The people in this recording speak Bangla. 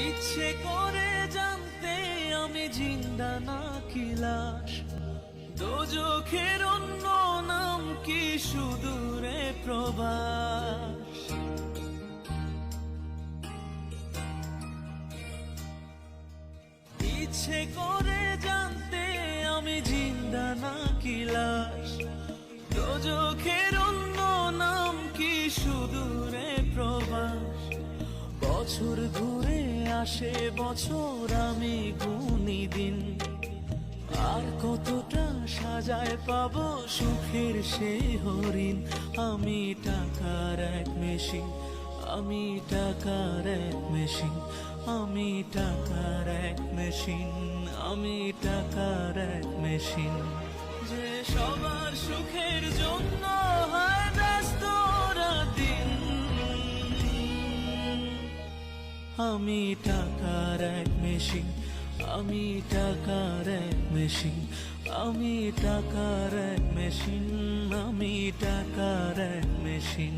ইচ্ছে করে জানতে আমি জিন্দা নাকি লাশ, দোজখের অন্য নাম কি সুদূরে প্রবাস। ইচ্ছে করে জানতে আমি জিন্দা নাকি লাশ, দোজখের অন্য নাম কি সুদূরে প্রবাস। বছর ঘুরে আসে বছর, আমি গুনি দিন, আর কতটা সাজায় পাবো সুখের সেই হরিণ। আমি টাকার এক মেশিন, আমি টাকার এক মেশিন, আমি টাকার এক মেশিন, আমি টাকার এক মেশিন। যে সবার সুখের জন্য হয় ব্যস্ত দিন, আমি টাকার এক মেশিন, আমি টাকার এক মেশিন, আমি টাকার এক মেশিন, আমি টাকার এক মেশিন।